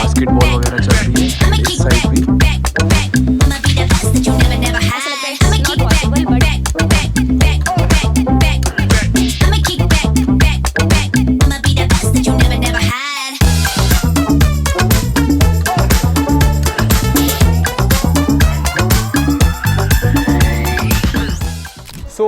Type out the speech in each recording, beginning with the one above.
Basketball वगैरह चल रही है इस साइड भी।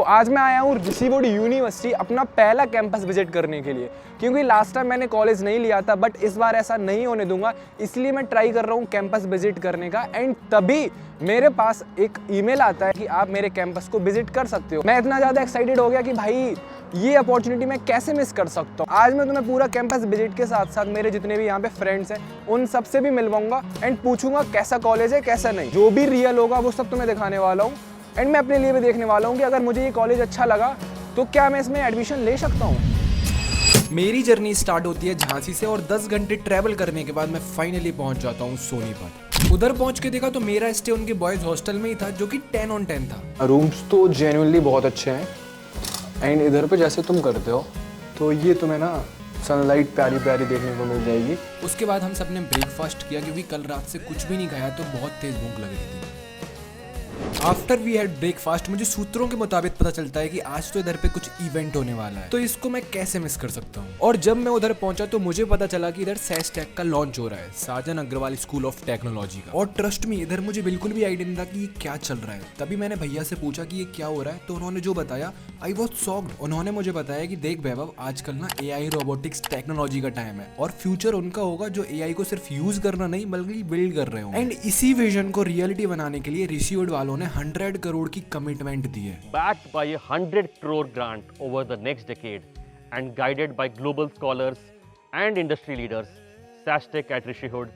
आज मैं आया हूँ ऋषि वुड यूनिवर्सिटी अपना पहला कैंपस विजिट करने के लिए, क्योंकि लास्ट टाइम मैंने कॉलेज नहीं लिया था, बट इस बार ऐसा नहीं होने दूंगा, इसलिए मैं ट्राई कर रहा हूँ कैंपस विजिट करने का। एंड तभी मेरे पास एक ईमेल आता है कि आप मेरे कैंपस को विजिट कर सकते हो। मैं इतना ज़्यादा एक्साइटेड हो गया कि भाई ये अपॉर्चुनिटी मैं कैसे मिस कर सकता हूँ। आज मैं तुम्हें पूरा कैंपस विजिट के साथ साथ मेरे जितने भी यहाँ पे फ्रेंड्स हैं उन सबसे भी मिलवाऊंगा एंड पूछूंगा कैसा कॉलेज है कैसा नहीं। जो भी रियल होगा वो सब तुम्हें दिखाने वाला हूँ। एंड मैं अपने लिए भी देखने वाला हूँ कि अगर मुझे ये कॉलेज अच्छा लगा तो क्या मैं इसमें एडमिशन ले सकता हूँ। मेरी जर्नी स्टार्ट होती है झांसी से और 10 घंटे ट्रैवल करने के बाद मैं फाइनली पहुंच जाता हूँ सोनीपत। उधर पहुंच के देखा तो मेरा स्टे उनके बॉयज हॉस्टल में ही था, जो कि 10 on 10 था। रूम्स तो जेन्युइनली बहुत अच्छे हैं। एंड इधर पे जैसे तुम करते हो तो ये तुम्हें ना सनलाइट प्यारी प्यारी देखने को मिल जाएगी। उसके बाद हम सबने ब्रेकफास्ट किया, क्योंकि कल रात से कुछ भी नहीं खाया तो बहुत तेज भूख लग रही थी। आफ्टर वी हैड ब्रेकफास्ट मुझे सूत्रों के मुताबिक पता चलता है कि आज तो इधर पे कुछ इवेंट होने वाला है, तो इसको मैं कैसे मिस कर सकता हूँ। और जब मैं उधर पहुंचा तो मुझे पता चला कि इधर सैसटेक का लॉन्च हो रहा है, साजन अग्रवाल स्कूल ऑफ टेक्नोलॉजी का। और ट्रस्ट मी, इधर मुझे बिल्कुल भी आइडिया नहीं था कि ये क्या चल रहा है। तभी मैंने भैया से पूछा कि ये क्या हो रहा है, तो उन्होंने जो बताया आई वॉज शॉक्ड। उन्होंने मुझे बताया कि देख वैभव, आजकल ना AI रोबोटिक्स टेक्नोलॉजी का टाइम है और फ्यूचर उनका होगा जो AI को सिर्फ यूज करना नहीं बल्कि बिल्ड कर रहे हो। एंड इसी विजन को रियलिटी बनाने के लिए ऋषि वुड वालों ने 100 करोड़ की कमिटमेंट दी है। Backed by a 100 crore grant over the next decade and guided by global scholars and industry leaders, SASTEC at Rishihud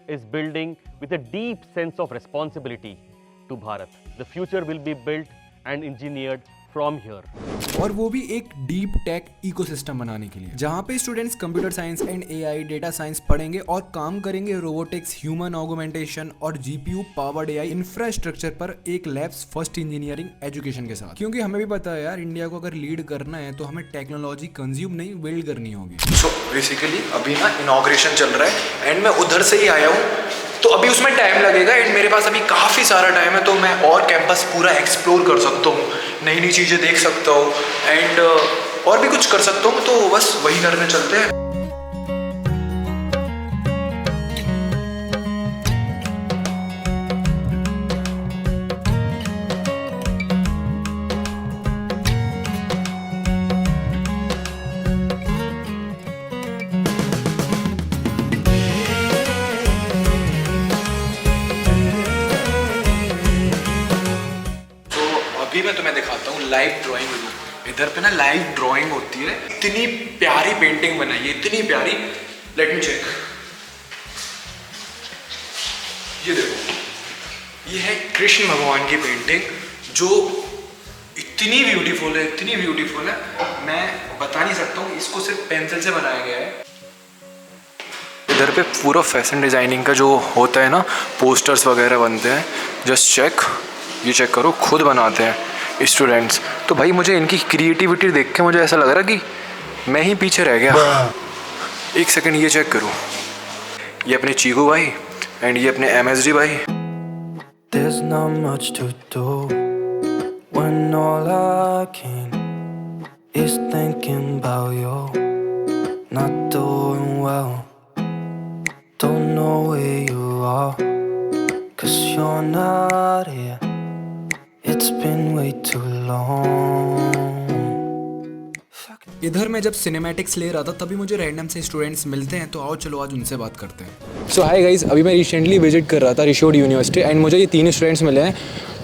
is building with a deep sense of responsibility to Bharat. The future will be built and engineered from here. और वो भी एक deep tech ecosystem बनाने के लिए, जहाँ पे students computer science and AI data science पढ़ेंगे और काम करेंगे रोबोटिक्स, ह्यूमन ऑगमेंटेशन और GPU पावर्ड AI इंफ्रास्ट्रक्चर पर एक लैब्स फर्स्ट इंजीनियरिंग एजुकेशन के साथ। क्योंकि हमें भी पता है यार, इंडिया को अगर लीड करना है तो हमें टेक्नोलॉजी कंज्यूम नहीं बिल्ड करनी होगी। सो बेसिकली अभी ना इनॉग्रेशन चल रहा है एंड मैं उधर से ही आया हूँ, तो अभी उसमें टाइम लगेगा। एंड मेरे पास अभी काफ़ी सारा टाइम है, तो मैं और कैंपस पूरा एक्सप्लोर कर सकता हूँ, नई नई चीज़ें देख सकता हूँ एंड और भी कुछ कर सकता हूँ। तो बस वही करने चलते हैं। अभी मैं तुम्हें दिखाता हूँ लाइव ड्राइंग रूम। इधर पे ना लाइव ड्राइंग होती है। इतनी प्यारी पेंटिंग बनाई है, इतनी प्यारी। Let me check. ये देखो, ये है कृष्ण भगवान की पेंटिंग, जो इतनी ब्यूटीफुल है, इतनी ब्यूटीफुल है, मैं बता नहीं सकता हूँ। इसको सिर्फ पेंसिल से बनाया गया है। इधर पे पूरा फैशन डिजाइनिंग का जो होता है ना, पोस्टर्स वगैरह बनते हैं। जस्ट चेक, ये चेक करो, खुद बनाते हैं स्टूडेंट्स। तो भाई मुझे इनकी क्रिएटिविटी देख के मुझे ऐसा लग रहा कि मैं ही पीछे रह गया। एक सेकंड, ये चेक करो, ये अपने चीकू भाई एंड ये अपने MSD भाई। There's not much to do when all I can is thinking about you. Not doing well, don't know where you are, 'cause you're not here. It's been way too long. इधर मैं जब cinematics ले रहा था तभी मुझे random से students मिलते हैं, तो आओ चलो आज उनसे बात करते हैं। सो हाय गाइस, अभी मैं रिसेंटली विजिट कर रहा था ऋषि वुड यूनिवर्सिटी एंड मुझे ये 3 स्टूडेंट्स मिले हैं।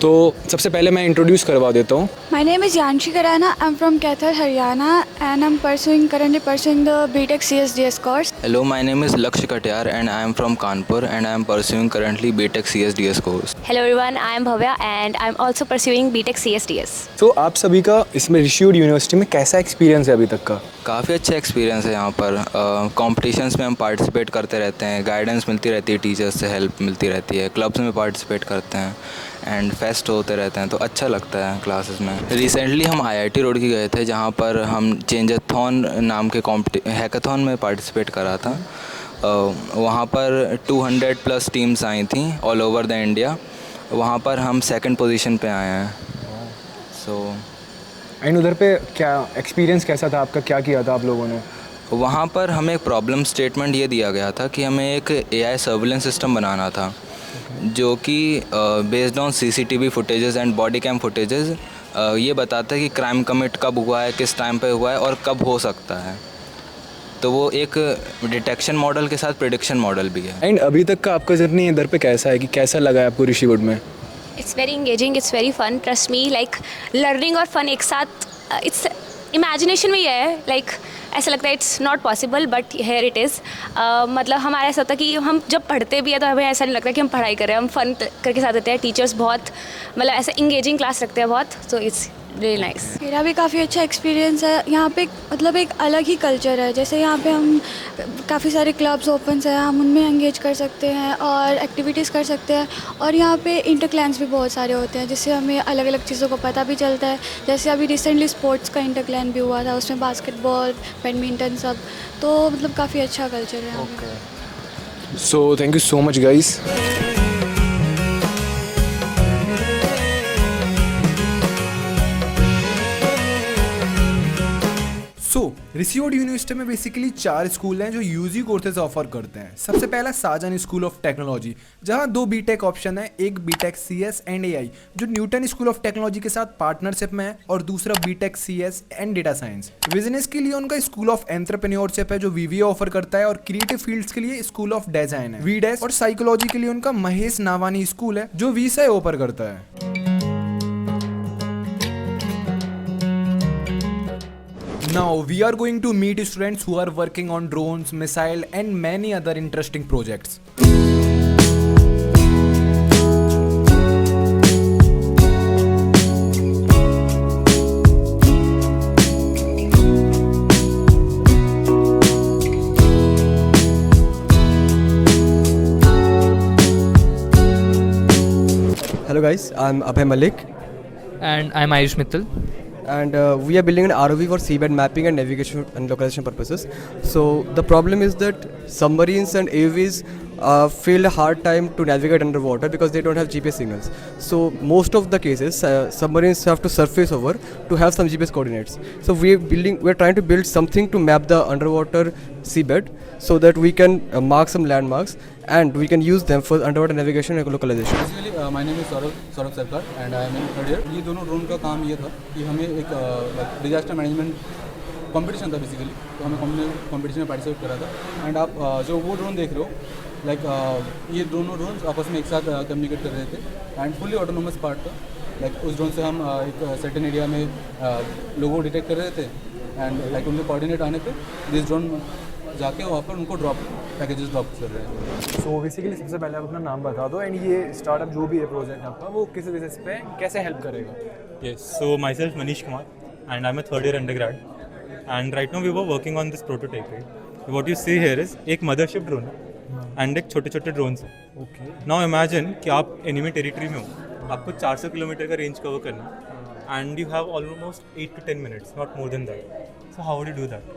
तो सबसे पहले मैं इंट्रोड्यूस करवा देता हूँ। My name is Yanshi Karana. I'm from Kaithal, Haryana, and I'm currently pursuing the BTech CSDS course. Hello, my name is Laksh Katyar and I am from Kanpur and I am pursuing currently BTech CSDS course. Hello everyone, I am Bhavya and I'm also pursuing BTech CSDS. तो आप सभी का इसमें ऋषि would university में कैसा experience है अभी तक का? काफ़ी अच्छा एक्सपीरियंस है यहाँ पर। कॉम्पिटिशन्स में हम पार्टिसिपेट करते रहते हैं, गाइडेंस मिलती रहती है, टीचर्स से हेल्प मिलती रहती है, क्लब्स में पार्टिसिपेट करते हैं एंड फेस्ट होते रहते हैं तो अच्छा लगता है क्लासेस में। रिसेंटली हम IIT रोड की गए थे जहाँ पर हम चेंजाथॉन नाम के हैकाथॉन में पार्टिसिपेट करा था। वहाँ पर 200+ टीम्स आई थी ऑल ओवर द इंडिया। वहाँ पर हम 2nd पोजीशन पे आए हैं। एंड उधर पे क्या एक्सपीरियंस कैसा था आपका, क्या किया था आप लोगों ने? वहाँ पर हमें एक प्रॉब्लम स्टेटमेंट ये दिया गया था कि हमें एक AI सर्विलेंस सिस्टम बनाना था जो कि based on CCTV footages and body cam footages ये बताता है कि क्राइम कमिट कब हुआ है, किस टाइम पे हुआ है और कब हो सकता है। तो वो एक डिटेक्शन मॉडल के साथ प्रेडिक्शन मॉडल भी है। एंड अभी तक का आपका जर्नी इधर पे कैसा है, कि कैसा लगा है आपको ऋषिवुड में? It's very engaging, it's very fun, trust me, like learning और fun एक साथ, it's imagination में ही है, like ऐसा लगता है it's not possible but here it is। मतलब हमारा ऐसा होता है कि हम जब पढ़ते भी हैं तो हमें ऐसा नहीं लगता कि हम पढ़ाई कर रहे हैं, हम फन करके साथ देते हैं। टीचर्स बहुत मतलब ऐसा इंगेजिंग क्लास रखते हैं बहुत, तो इट्स रियली नाइस। मेरा भी काफ़ी अच्छा एक्सपीरियंस है यहाँ पे। मतलब एक अलग ही कल्चर है। जैसे यहाँ पे हम काफ़ी सारे क्लब्स ओपन हैं, हम उनमें एंगेज कर सकते हैं और एक्टिविटीज़ कर सकते हैं। और यहाँ पे इंटर क्लान्स भी बहुत सारे होते हैं जिससे हमें अलग अलग चीज़ों को पता भी चलता है। जैसे अभी रिसेंटली स्पोर्ट्स का इंटर क्लान भी हुआ था, उसमें बास्केटबॉल, बैडमिंटन सब। तो मतलब काफ़ी अच्छा कल्चर है यहाँ पे। So thank you so much guys. Rishihood university में बेसिकली 4 स्कूल हैं जो यूजी कोर्सेज ऑफर करते हैं। सबसे पहला साजन स्कूल ऑफ टेक्नोलॉजी, जहां 2 बीटेक ऑप्शन है, एक बीटेक CS एंड AI जो न्यूटन स्कूल ऑफ टेक्नोलॉजी के साथ पार्टनरशिप में है, और दूसरा BTech CS and data science. Business के लिए उनका स्कूल ऑफ एंटरप्रेन्योरशिप है जो VVA ऑफर करता है, और क्रिएटिव फील्ड्स के लिए स्कूल ऑफ डिजाइन है VDES, और साइकोलॉजी के लिए उनका महेश नावानी स्कूल है जो VSci ऑफर करता है। Now we are going to meet students who are working on drones, missile and many other interesting projects. Hello guys, I'm Abhay Malik And I'm Ayush Mittal. and we are building an ROV for seabed mapping and navigation and localization purposes. So the problem is that submarines and AUVs feel a hard time to navigate underwater because they don't have GPS signals. So most of the cases submarines have to surface over to have some GPS coordinates. So we're trying to build something to map the underwater seabed so that we can mark some landmarks and we can use them for underwater navigation and localization. Basically, my name is Saurabh Sarkar and I am in 3rd year. ये दोनों drone का काम ये था कि हमें एक disaster management competition था बेसिकली, तो हमें कंपटीशन में पार्टिसिपेट करा था। एंड आप जो वो ड्रोन देख रहे हो, लाइक ये दोनों ड्रोन आपस में एक साथ कम्युनिकेट कर रहे थे एंड फुली ऑटोनोमस पार्ट था। लाइक उस ड्रोन से हम एक सर्टेन एरिया में लोगों को डिटेक्ट कर रहे थे एंड लाइक उनके कोऑर्डिनेट आने पे दिस ड्रोन जाके वहाँ पर उनको पैकेजेस ड्रॉप कर रहे हैं। सो बेसिकली सबसे पहले आप अपना नाम बता दो एंड ये स्टार्टअप जो भी है प्रोजेक्ट आपका वो किस बेसिस पे कैसे हेल्प करेगा? Yes, so myself Manish Kumar and I'm a 3rd year undergrad and right now we were working on this prototype, right? What you see here is एक mothership drone and एक छोटे छोटे drones हैं। Okay. Now imagine कि आप enemy territory में हो, आपको 400 किलोमीटर का रेंज कवर करना है and you have almost 8 to 10 minutes, not more than that. So how would you do that?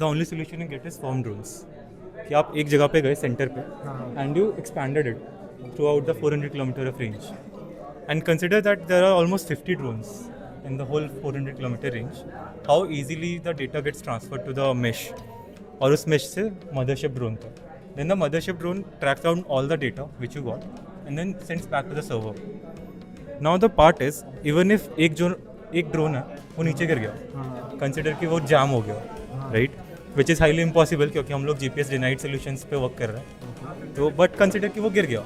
The only solution you get is swarm drones. कि आप एक जगह पे गए सेंटर पे and you expanded it throughout the 400 kilometer of range. And consider that there are almost 50 drones in the whole 400 kilometer range. How easily the data gets transferred to the mesh. और उस mesh से mothership drone था. Then the mothership drone tracks down all the data which you got and then sends back to the server. Now the part is, even if एक drone है वो नीचे गिर गया, consider कि वो jam हो गया, right? Which is highly impossible क्योंकि हम लोग GPS denied solutions पे work कर रहे हैं. तो but consider कि वो गिर गया.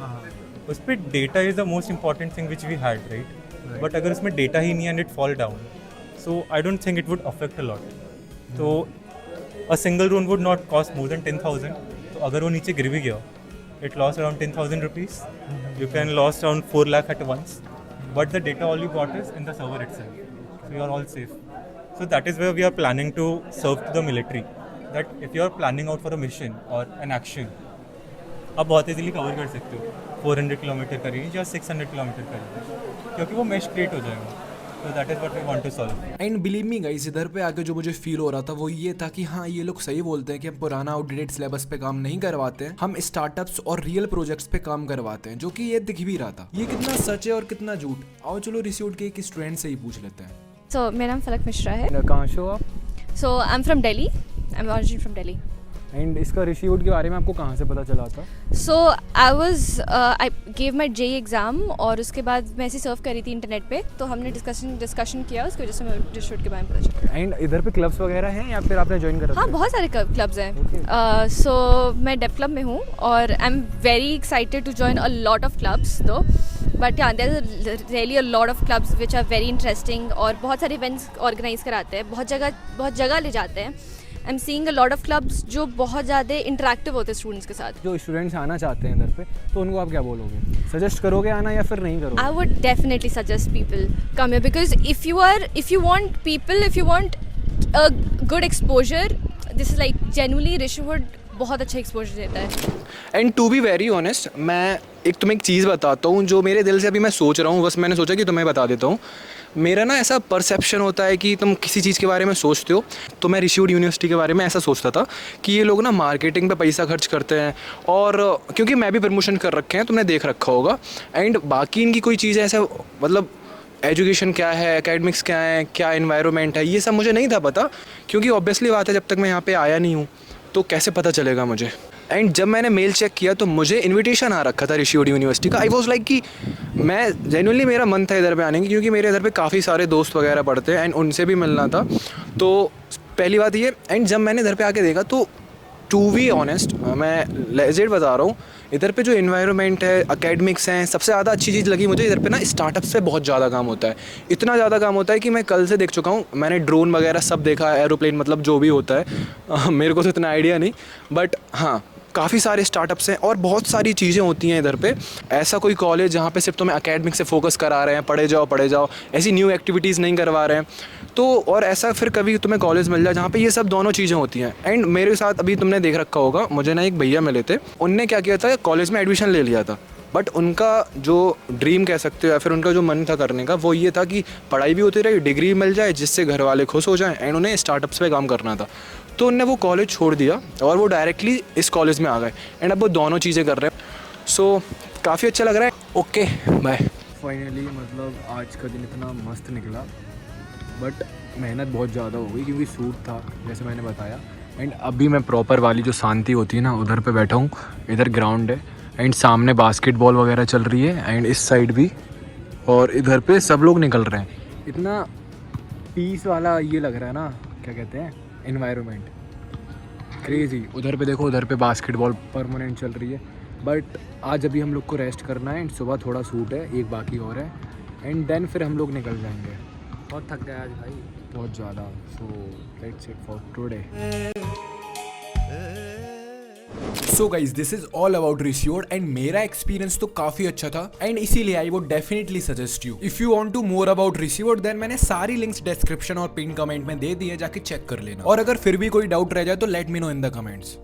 उस पर data is the most important thing which we had, right? But अगर उसमें डेटा ही नहीं and it fall down, so I don't think it would affect a lot. तो a single drone would not cost more than 10,000. तो अगर वो नीचे गिर भी गया, it lost around 10,000 rupees. You can lost around 4 lakh at once, but the data all you got is in the server itself. So you are all safe. So that is where we are planning to serve to the military, that if you are planning out for a mission or an action, आप बहुत easily cover कर सकते हो 400 kilometre का range या 600 kilometre का range, क्योंकि वो मेश क्रिएट हो जाएगा। तो that is what we want to solve. And believe me guys, इधर पे आके जो मुझे फील हो रहा था वो ये था कि हाँ, ये लोग सही बोलते हैं कि हम पुराना आउटडेटेड सिलेबस पे काम नहीं करवाते हैं, हम स्टार्टअप्स और रियल प्रोजेक्ट्स पे काम करवाते हैं, जो कि ये दिख भी रहा था। ये कितना सच है और कितना झूठ, आओ चलो रिसीव्ड के एक स्टूडेंट से ही पूछ लेते हैं। सो मेरा नाम फलक मिश्रा है। कहाँ से हो आप? So I am from Delhi, I am origin from Delhi. And इसका रिसीव्ड के बारे में आपको कहाँ से पता चला था? So I gave my JEE exam और उसके बाद मैं ऐसे सर्व करी थी इंटरनेट पे, तो हमने डिस्कशन किया, उसकी वजह से मैं रिसीव्ड के बारे में पता चला। एंड इधर पे क्लब्स वगैरह हैं या फिर आपने ज्वाइन करा? हाँ, बहुत सारे क्लब्स हैं। सो मैं डेफ क्लब में हूँ और I am very excited to join a lot of clubs though, but yeah, there is really a lot of clubs which are very interesting और बहुत सारे इवेंट्स ऑर्गेनाइज कराते हैं, बहुत जगह ले जाते हैं। I am seeing a lot of clubs जो बहुत ज़्यादा इंटरेक्टिव होते हैं स्टूडेंट्स के साथ। जो स्टूडेंट्स आना चाहते हैं इधर पे, तो उनको आप क्या बोलोगे? सजेस्ट करोगे आना या फिर नहीं करोगे? I would definitely suggest people come here, because if you want a good exposure, this is like genuinely Rishihood बहुत अच्छा एक्सपोजर देता है। And to be very honest, मैं तुम्हें एक चीज़ बताता हूँ जो मेरे दिल से अभी मैं सोच रहा हूँ, बस मैंने सोचा कि तुम्हें बता देता हूँ। मेरा ना ऐसा परसेप्शन होता है कि तुम किसी चीज़ के बारे में सोचते हो, तो मैं ऋषिवुड यूनिवर्सिटी के बारे में ऐसा सोचता था कि ये लोग ना मार्केटिंग पे पैसा खर्च करते हैं, और क्योंकि मैं भी प्रमोशन कर रखे हैं, तुमने देख रखा होगा। एंड बाकी इनकी कोई चीज़ ऐसा, मतलब एजुकेशन क्या है, एकेडमिक्स क्या है, क्या एनवायरनमेंट है, ये सब मुझे नहीं था पता, क्योंकि ऑब्वियसली बात है जब तक मैं यहाँ पे आया नहीं हूँ तो कैसे पता चलेगा मुझे। एंड जब मैंने मेल चेक किया तो मुझे इनविटेशन आ रखा था ऋषिवुड यूनिवर्सिटी का। आई वॉज लाइक कि मैं जेन्युइनली, मेरा मन था इधर पे आने की, क्योंकि मेरे इधर पे काफ़ी सारे दोस्त वगैरह पढ़ते हैं एंड उनसे भी मिलना था। तो पहली बात ये, एंड जब मैंने इधर पे आके देखा तो टू बी ऑनेस्ट, मैं लेजेट बता रहा हूँ, इधर पे जो इन्वायरमेंट है, एकेडमिक्स हैं, सबसे ज़्यादा अच्छी चीज़ लगी मुझे इधर पे ना, स्टार्टअप्स पे बहुत ज़्यादा काम होता है। इतना ज़्यादा काम होता है कि मैं कल से देख चुका हूँ, मैंने ड्रोन वगैरह सब देखा, एरोप्लेन, मतलब जो भी होता है मेरे को तो इतना आइडिया नहीं, बट हाँ काफ़ी सारे स्टार्टअप्स हैं और बहुत सारी चीज़ें होती हैं इधर पे। ऐसा कोई कॉलेज जहाँ पे सिर्फ तुम्हें एकेडमिक से फोकस करा रहे हैं, पढ़े जाओ, ऐसी न्यू एक्टिविटीज़ नहीं करवा रहे हैं, तो और ऐसा फिर कभी तुम्हें कॉलेज मिल जाए जहाँ पे ये सब दोनों चीज़ें होती हैं। एंड मेरे साथ अभी तुमने देख रखा होगा, मुझे ना एक भैया मिले थे, उनने क्या किया था, कॉलेज में एडमिशन ले लिया था, बट उनका जो ड्रीम कह सकते हो या फिर उनका जो मन था करने का, वो ये था कि पढ़ाई भी होती रहे, डिग्री मिल जाए जिससे घर वाले खुश हो जाएं, एंड उन्हें स्टार्टअप्स पे काम करना था। तो उनने वो कॉलेज छोड़ दिया और वो डायरेक्टली इस कॉलेज में आ गए, एंड अब वो दोनों चीज़ें कर रहे हैं। सो काफ़ी अच्छा लग रहा है। Okay bye. फाइनली मतलब आज का दिन इतना मस्त निकला, बट मेहनत बहुत ज़्यादा हो गई क्योंकि सूट था जैसे मैंने बताया। एंड अभी मैं प्रॉपर वाली जो शांति होती है ना, उधर पे बैठा हूँ। इधर ग्राउंड है एंड सामने बास्केटबॉल वगैरह चल रही है, एंड इस साइड भी, और इधर पे सब लोग निकल रहे हैं। इतना पीस वाला ये लग रहा है ना, क्या कहते हैं, एनवायरनमेंट क्रेजी। उधर पे देखो, उधर पे बास्केटबॉल परमानेंट चल रही है, बट आज अभी हम लोग को रेस्ट करना है एंड सुबह थोड़ा सूट है, एक बाकी और है, एंड देन फिर हम लोग निकल जाएंगे। बहुत थक गया आज भाई, बहुत ज़्यादा। So let's it for today. So guys, this is all about Rishihood and मेरा एक्सपीरियंस तो काफी अच्छा था, एंड इसीलिए I would definitely suggest you, if you want to more about Rishihood, then मैंने सारी लिंक्स डिस्क्रिप्शन और पिन कमेंट में दे दी है, जाके चेक कर लेना। और अगर फिर भी कोई डाउट रह जाए तो let me know in the comments.